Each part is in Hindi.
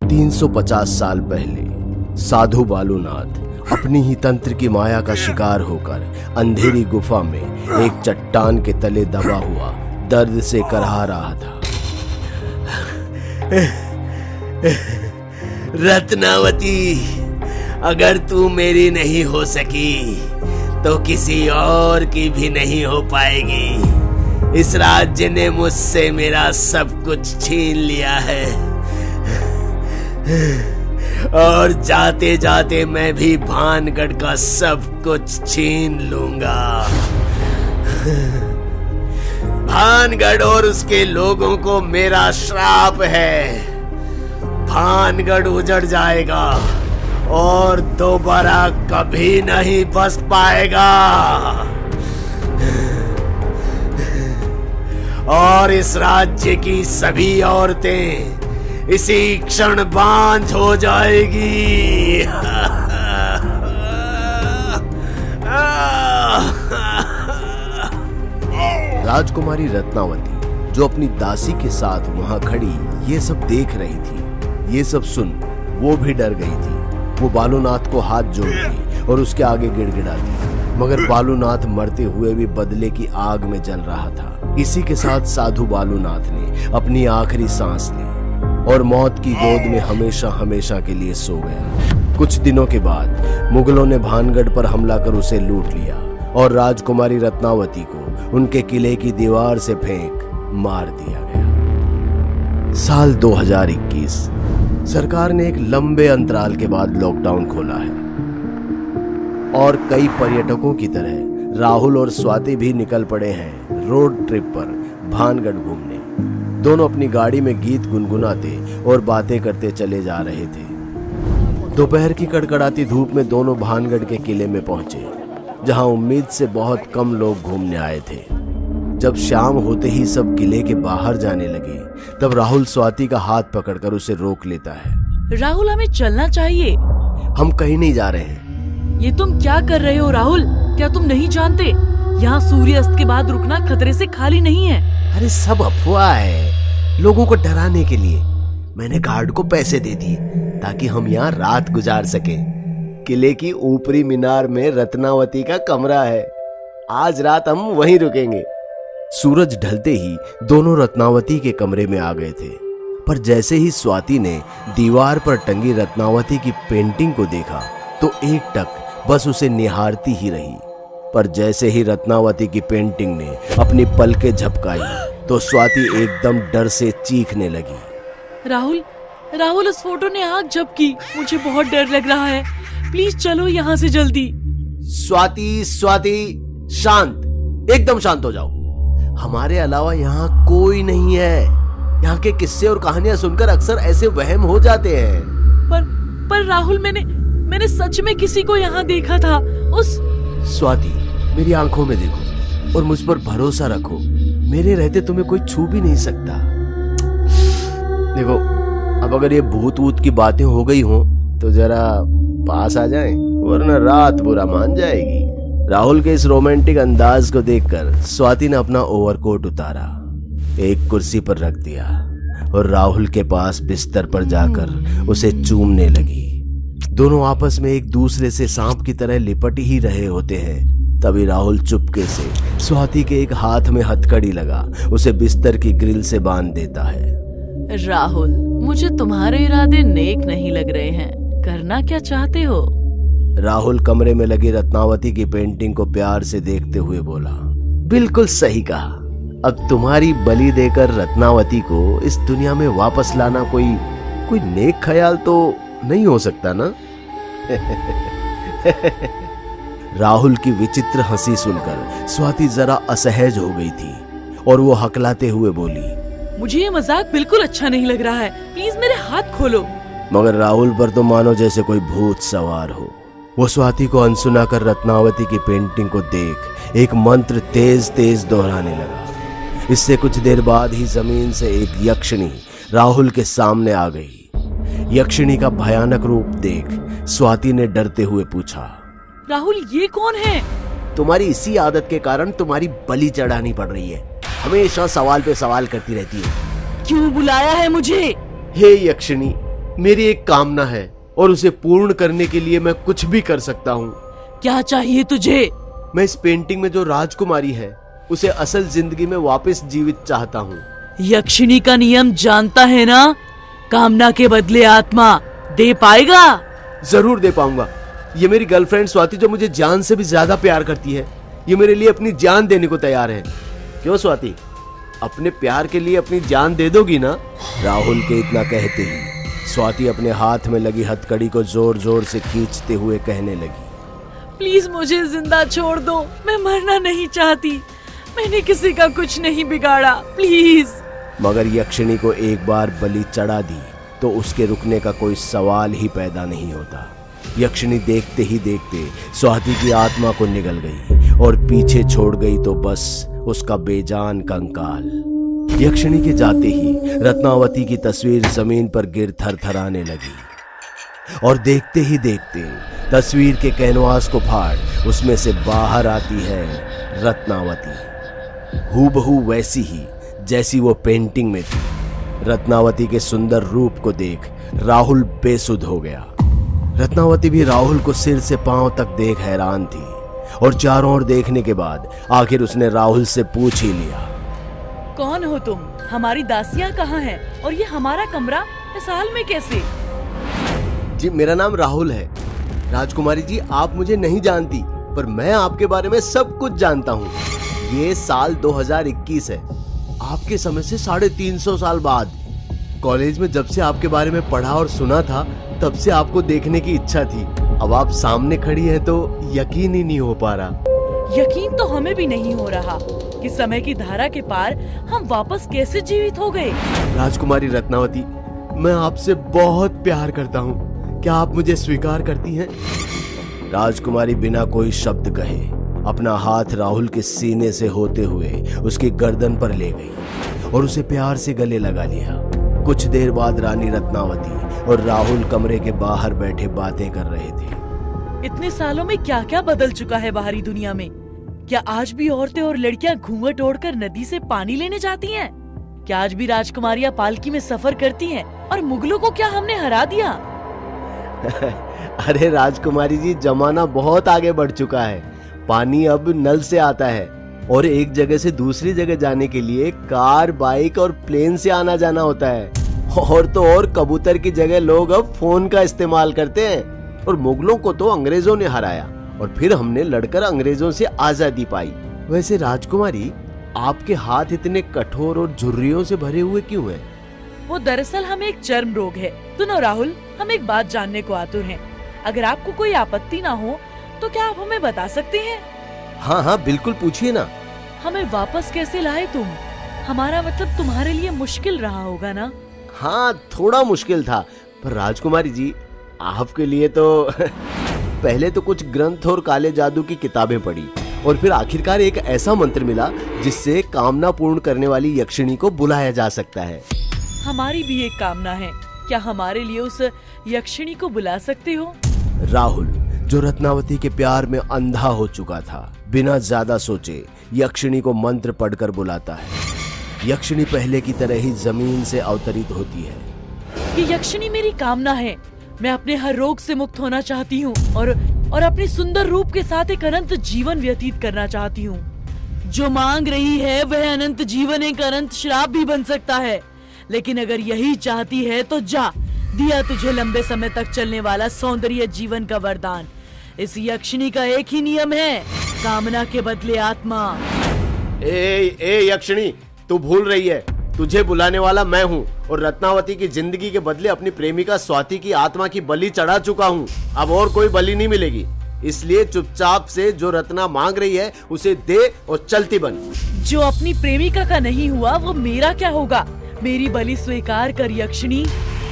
350 साल पहले साधु बालूनाथ अपनी ही तंत्र की माया का शिकार होकर अंधेरी गुफा में एक चट्टान के तले दबा हुआ दर्द से कराह रहा था। रत्नावती, अगर तू मेरी नहीं हो सकी तो किसी और की भी नहीं हो पाएगी। इस राज्य ने मुझसे मेरा सब कुछ छीन लिया है और जाते जाते मैं भी भानगढ़ का सब कुछ छीन लूंगा। भानगढ़ और उसके लोगों को मेरा श्राप है। भानगढ़ उजड़ जाएगा और दोबारा कभी नहीं बस पाएगा और इस राज्य की सभी औरतें इसी क्षण बांझ हो जाएगी। राजकुमारी रत्नावती जो अपनी दासी के साथ वहां खड़ी ये सब देख रही थी, ये सब सुन वो भी डर गई थी। वो बालूनाथ को हाथ जोड़ती और उसके आगे गिड़गिड़ाती, मगर बालूनाथ मरते हुए भी बदले की आग में जल रहा था। इसी के साथ साधु बालूनाथ ने अपनी आखिरी सांस ली और मौत की गोद में हमेशा हमेशा के लिए सो गया। कुछ दिनों के बाद मुगलों ने भानगढ़ पर हमला कर उसे लूट लिया और राजकुमारी रत्नावती को उनके किले की दीवार से फेंक मार दिया गया। साल 2021 सरकार ने एक लंबे अंतराल के बाद लॉकडाउन खोला है और कई पर्यटकों की तरह राहुल और स्वाति भी निकल पड़े हैं रोड ट्रिप पर भानगढ़ घूमने। दोनों अपनी गाड़ी में गीत गुनगुनाते और बातें करते चले जा रहे थे। दोपहर की कड़कड़ाती धूप में दोनों भानगढ़ के किले में पहुंचे, जहां उम्मीद से बहुत कम लोग घूमने आए थे। जब शाम होते ही सब किले के बाहर जाने लगे, तब राहुल स्वाति का हाथ पकड़कर उसे रोक लेता है। राहुल, हमें चलना चाहिए। हम कहीं नहीं जा रहे हैं। ये तुम क्या कर रहे हो राहुल? क्या तुम नहीं जानते यहाँ सूर्यास्त के बाद रुकना खतरे से खाली नहीं है? अरे सब अफवाह है, लोगों को डराने के लिए। मैंने गार्ड को पैसे दे दिए ताकि हम यहाँ रात गुजार सके। किले की ऊपरी मीनार में रत्नावती का कमरा है, आज रात हम वहीं रुकेंगे। सूरज ढलते ही दोनों रत्नावती के कमरे में आ गए थे, पर जैसे ही स्वाति ने दीवार पर टंगी रत्नावती की पेंटिंग को देखा तो एकटक बस उसे निहारती ही रही। पर जैसे ही रत्नावती की पेंटिंग ने अपनी पलकें झपकाई तो स्वाति एकदम डर से चीखने लगी। राहुल, राहुल, उस फोटो ने आग झपकी। मुझे बहुत डर लग रहा है। प्लीज चलो यहाँ से जल्दी। स्वाति, स्वाति, शांत, एकदम शांत हो जाओ। हमारे अलावा यहाँ कोई नहीं है। यहाँ के किस्से और कहानियां सुनकर अक्सर ऐसे वहम हो जाते हैं। पर राहुल, मैंने सच में किसी को यहाँ देखा था। उस स्वाति, मेरी आंखों में देखो और मुझ पर भरोसा रखो। मेरे रहते तुम्हें कोई छू भी नहीं सकता। देखो, अब अगर ये भूत वूत की बातें हो गई हो तो जरा पास आ जाएं, वरना रात बुरा मान जाएगी। राहुल के इस रोमांटिक अंदाज को देखकर स्वाति ने अपना ओवरकोट उतारा, एक कुर्सी पर रख दिया और राहुल के पास बिस्तर पर जाकर उसे चूमने लगी। दोनों आपस में एक दूसरे से सांप की तरह लिपट ही रहे होते हैं। तभी राहुल चुपके से स्वाति के एक हाथ में हथकड़ी लगा उसे बिस्तर की ग्रिल से बांध देता है। राहुल, मुझे तुम्हारे इरादे नेक नहीं लग रहे हैं। करना क्या चाहते हो? राहुल कमरे में लगी रत्नावती की पेंटिंग को प्यार से देखते हुए बोला। बिल्कुल सही कहा। अब तुम्हारी बलि देकर रत्नावती को इस दुनिया में वापस लाना कोई नेक ख्याल तो नहीं हो सकता ना? राहुल की विचित्र हंसी सुनकर स्वाति जरा असहज हो गई थी और वो हकलाते हुए बोली, मुझे ये मजाक बिल्कुल अच्छा नहीं लग रहा है। प्लीज मेरे हाथ खोलो। मगर राहुल पर तो मानो जैसे कोई भूत सवार हो। वो स्वाति को अनसुना कर रत्नावती की पेंटिंग को देख एक मंत्र तेज तेज दोहराने लगा। इससे कुछ देर बाद ही जमीन से एक यक्षिणी राहुल के सामने आ गई। यक्षिणी का भयानक रूप देख स्वाति ने डरते हुए पूछा, राहुल, ये कौन है? तुम्हारी इसी आदत के कारण तुम्हारी बलि चढ़ानी पड़ रही है। हमेशा सवाल पे सवाल करती रहती है। क्यों बुलाया है मुझे? हे यक्षिणी, मेरी एक कामना है और उसे पूर्ण करने के लिए मैं कुछ भी कर सकता हूँ। क्या चाहिए तुझे? मैं इस पेंटिंग में जो राजकुमारी है उसे असल जिंदगी में वापस जीवित चाहता हूँ। यक्षिणी का नियम जानता है ना? कामना के बदले आत्मा दे पाएगा? जरूर दे पाऊंगा। ये मेरी गर्लफ्रेंड स्वाति जो मुझे जान से भी ज्यादा प्यार करती है, ये मेरे लिए अपनी जान देने को तैयार है। क्यों स्वाति, अपने प्यार के लिए अपनी जान दे दोगी ना? राहुल के इतना कहते ही स्वाति अपने हाथ में लगी हथकड़ी को जोर जोर से खींचते हुए कहने लगी, प्लीज मुझे जिंदा छोड़ दो, मैं मरना नहीं चाहती। मैंने किसी का कुछ नहीं बिगाड़ा, प्लीज। मगर यक्षिणी को एक बार बलि चढ़ा दी तो उसके रुकने का कोई सवाल ही पैदा नहीं होता। यक्षिणी देखते ही देखते स्वाति की आत्मा को निगल गई और पीछे छोड़ गई तो बस उसका बेजान कंकाल। यक्षिणी के जाते ही रत्नावती की तस्वीर जमीन पर गिर थरथराने लगी और देखते ही देखते तस्वीर के कैनवास को फाड़ उसमें से बाहर आती है रत्नावती, हूबहू वैसी ही जैसी वो पेंटिंग में थी। रत्नावती के सुंदर रूप को देख राहुल बेसुध हो गया। रत्नावती भी राहुल को सिर से पांव तक देख हैरान थी और चारों ओर देखने के बाद आखिर उसने राहुल से पूछ ही लिया, कौन हो तुम? हमारी दासियां कहाँ हैं? और ये हमारा कमरा इस हाल में कैसे? जी मेरा नाम राहुल है। राजकुमारी जी, आप मुझे नहीं जानती पर मैं आपके बारे में सब कुछ जानता हूँ। ये साल 2021 है, आपके समय से 350 साल बाद। कॉलेज में जब से आपके बारे में पढ़ा और सुना था तब से आपको देखने की इच्छा थी। अब आप सामने खड़ी है तो यकीन ही नहीं हो पा रहा। यकीन तो हमें भी नहीं हो रहा कि समय की धारा के पार हम वापस कैसे जीवित हो गए। राजकुमारी रत्नावती, मैं आपसे बहुत प्यार करता हूँ, क्या आप मुझे स्वीकार करती हैं? राजकुमारी बिना कोई शब्द कहे अपना हाथ राहुल के सीने से होते हुए उसकी गर्दन पर ले गई और उसे प्यार से गले लगा लिया। कुछ देर बाद रानी रत्नावती और राहुल कमरे के बाहर बैठे बातें कर रहे थे। इतने सालों में क्या क्या बदल चुका है बाहरी दुनिया में। क्या आज भी औरतें और लड़कियां घूंघट ओढ़कर नदी से पानी लेने जाती हैं? क्या आज भी राजकुमारियां पालकी में सफर करती हैं? और मुगलों को क्या हमने हरा दिया? अरे राजकुमारी जी, जमाना बहुत आगे बढ़ चुका है। पानी अब नल से आता है और एक जगह से दूसरी जगह जाने के लिए कार, बाइक और प्लेन से आना जाना होता है। और तो और कबूतर की जगह लोग अब फोन का इस्तेमाल करते हैं। और मुगलों को तो अंग्रेजों ने हराया और फिर हमने लड़कर अंग्रेजों से आजादी पाई। वैसे राजकुमारी, आपके हाथ इतने कठोर और झुर्रियों से भरे हुए क्यों हैं? वो दरअसल हमें एक चर्म रोग है। सुनो राहुल, हम एक बात जानने को आतुर हैं। अगर आपको कोई आपत्ति ना हो तो क्या आप हमें बता सकते हैं? हाँ हाँ बिल्कुल, पूछिए ना। हमें वापस कैसे लाए तुम? हमारा मतलब तुम्हारे लिए मुश्किल रहा होगा ना? हाँ, थोड़ा मुश्किल था, पर राजकुमारी जी आपके लिए तो पहले तो कुछ ग्रंथ और काले जादू की किताबें पढ़ी और फिर आखिरकार एक ऐसा मंत्र मिला जिससे कामना पूर्ण करने वाली यक्षिणी को बुलाया जा सकता है। हमारी भी एक कामना है, क्या हमारे लिए उस यक्षिणी को बुला सकते हो? राहुल, जो रत्नावती के प्यार में अंधा हो चुका था, बिना ज्यादा सोचे यक्षिणी को मंत्र पढ़कर बुलाता है। यक्षिणी पहले की तरह ही जमीन से अवतरित होती है। ये यक्षिणी मेरी कामना है। मैं अपने हर रोग से मुक्त होना चाहती हूँ और अपने सुंदर रूप के साथ एक अनंत जीवन व्यतीत करना चाहती हूँ। जो मांग रही है वह अनंत जीवन एक अनंत श्राप भी बन सकता है, लेकिन अगर यही चाहती है तो जा, दिया तुझे लंबे समय तक चलने वाला सौंदर्य जीवन का वरदान। इस यक्षिणी का एक ही नियम है, कामना के बदले आत्मा। ए यक्षिणी, तू भूल रही है, तुझे बुलाने वाला मैं हूँ और रत्नावती की जिंदगी के बदले अपनी प्रेमिका स्वाति की आत्मा की बलि चढ़ा चुका हूँ। अब और कोई बलि नहीं मिलेगी, इसलिए चुपचाप से जो रत्ना मांग रही है उसे दे और चलती बन। जो अपनी प्रेमिका का नहीं हुआ वो मेरा क्या होगा? मेरी बलि स्वीकार कर यक्षिणी।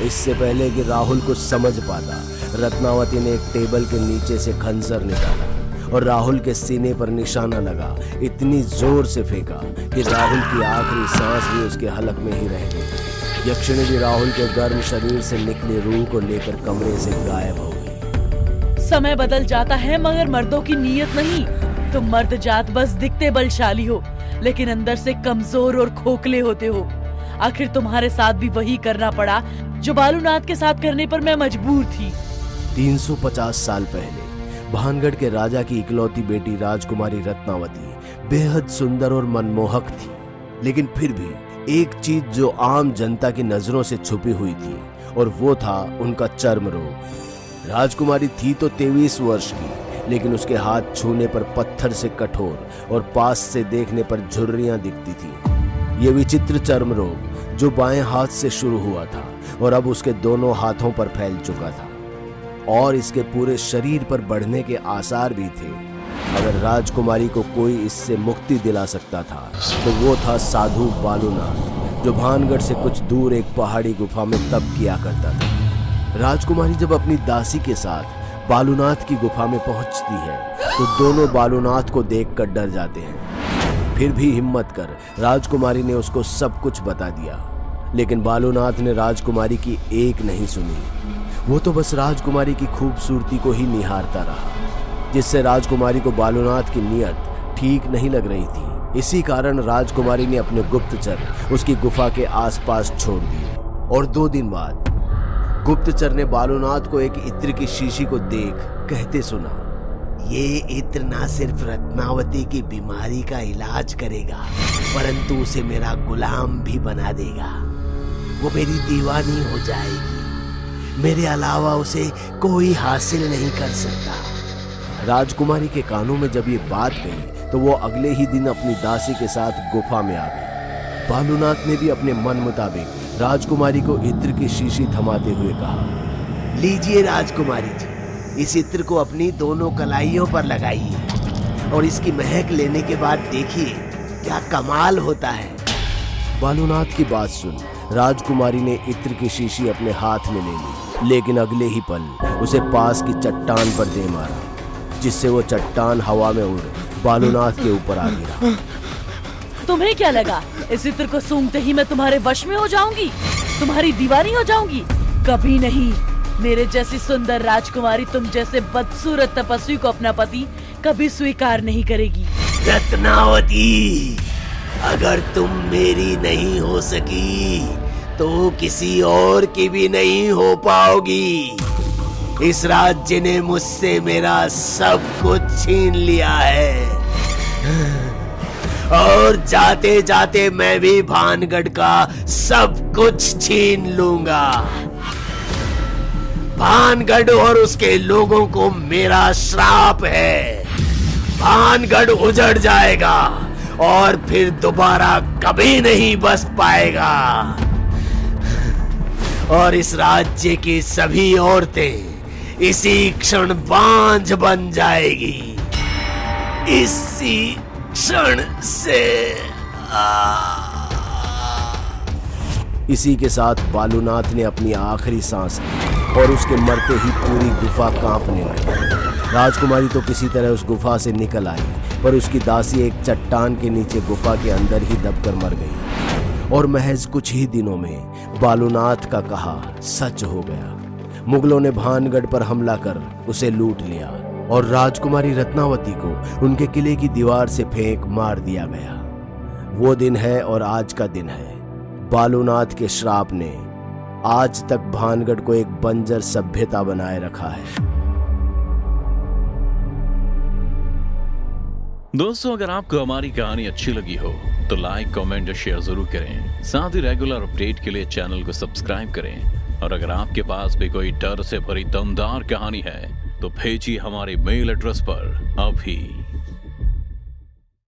इससे पहले कि राहुल कुछ समझ पाता, रत्नावती ने एक टेबल के नीचे से खंजर निकाला और राहुल के सीने पर निशाना लगा इतनी जोर से फेंका कि राहुल की आखिरी सांस भी उसके हलक में ही रह गई। यक्षिणी भी राहुल के गर्म शरीर से निकली रूह को लेकर कमरे से गायब हो गई। समय बदल जाता है मगर मर्दों की नीयत नहीं। तुम मर्द जात बस दिखते बलशाली हो, लेकिन अंदर से कमजोर और खोखले होते हो। आखिर तुम्हारे साथ भी वही करना पड़ा जो बालूनाथ के साथ करने पर मैं मजबूर थी। 350 साल पहले भानगढ़ के राजा की इकलौती बेटी राजकुमारी रत्नावती बेहद सुंदर और मनमोहक थी, लेकिन फिर भी एक चीज जो आम जनता की नजरों से छुपी हुई थी और वो था उनका चर्म रोग। राजकुमारी थी तो 23 वर्ष की, लेकिन उसके हाथ छूने पर पत्थर से कठोर और पास से देखने पर झुर्रियां दिखती थी। ये विचित्र चर्म रोग जो बाएं हाथ से शुरू हुआ था और अब उसके दोनों हाथों पर फैल चुका था और इसके पूरे शरीर पर बढ़ने के आसार भी थे। अगर राजकुमारी को कोई इससे मुक्ति दिला सकता था तो वो था साधु बालूनाथ, जो भानगढ़ से कुछ दूर एक पहाड़ी गुफा में तप किया करता था। राजकुमारी जब अपनी दासी के साथ बालूनाथ की गुफा में पहुंचती है तो दोनों बालूनाथ को देखकर डर जाते हैं। फिर भी हिम्मत कर राजकुमारी ने उसको सब कुछ बता दिया, लेकिन बालूनाथ ने राजकुमारी की एक नहीं सुनी। वो तो बस राजकुमारी की खूबसूरती को ही निहारता रहा, जिससे राजकुमारी को बालूनाथ की नीयत ठीक नहीं लग रही थी। इसी कारण राजकुमारी ने अपने गुप्तचर उसकी गुफा के आसपास छोड़ दिए और 2 दिन बाद गुप्तचर ने बालूनाथ को एक इत्र की शीशी को देख कहते सुना, ये इत्र ना सिर्फ रत्नावती की बीमारी का इलाज करेगा, परंतु उसे मेरा गुलाम भी बना देगा। वो मेरी दीवानी हो जाएगी, मेरे अलावा उसे कोई हासिल नहीं कर सकता। राजकुमारी के कानों में जब ये बात गई तो वो अगले ही दिन अपनी दासी के साथ गुफा में आ गई। बालूनाथ ने भी अपने मन मुताबिक राजकुमारी को इत्र की शीशी थमाते हुए कहा, लीजिए राजकुमारी जी, इस इत्र को अपनी दोनों कलाइयों पर लगाइए और इसकी महक लेने के बाद देखिए क्या कमाल होता है। बालूनाथ की बात सुन राजकुमारी ने इत्र की शीशी अपने हाथ में ले ली, लेकिन अगले ही पल उसे पास की चट्टान पर दे मारा, जिससे वो चट्टान हवा में उड़ बालूनाथ के ऊपर आ गिरा। तुम्हें क्या लगा इस इत्र को सूंघते ही मैं तुम्हारे वश में हो जाऊंगी, तुम्हारी दीवानी हो जाऊंगी? कभी नहीं। मेरे जैसी सुंदर राजकुमारी तुम जैसे बदसूरत तपस्वी को अपना पति कभी स्वीकार नहीं करेगी। रत्नावती, अगर तुम मेरी नहीं हो सकी तो किसी और की भी नहीं हो पाओगी। इस राज्य ने मुझसे मेरा सब कुछ छीन लिया है और जाते जाते मैं भी भानगढ़ का सब कुछ छीन लूंगा। भानगढ़ और उसके लोगों को मेरा श्राप है। भानगढ़ उजड़ जाएगा और फिर दोबारा कभी नहीं बस पाएगा और इस राज्य की सभी औरतें इसी क्षण बांझ बन जाएगी। इसी क्षण से इसी के साथ बालूनाथ ने अपनी आखिरी सांस ली और उसके मरते ही पूरी गुफा कांपने लगी। राजकुमारी तो किसी तरह उस गुफा से निकल आई, पर उसकी दासी एक चट्टान के नीचे गुफा के अंदर ही दबकर मर गई और महज कुछ ही दिनों में बालूनाथ का कहा सच हो गया। मुगलों ने भानगढ़ पर हमला कर उसे लूट लिया और राजकुमारी रत्नावती को उनके किले की दीवार से फेंक मार दिया गया। वो दिन है और आज का दिन है। बालूनाथ के श्राप ने आज तक भानगढ़ को एक बंजर सभ्यता बनाए रखा है। दोस्तों, अगर आपको हमारी कहानी अच्छी लगी हो तो लाइक, कमेंट और शेयर जरूर करें। साथ ही रेगुलर अपडेट के लिए चैनल को सब्सक्राइब करें और अगर आपके पास भी कोई डर से भरी दमदार कहानी है तो भेजिए हमारे मेल एड्रेस पर अभी।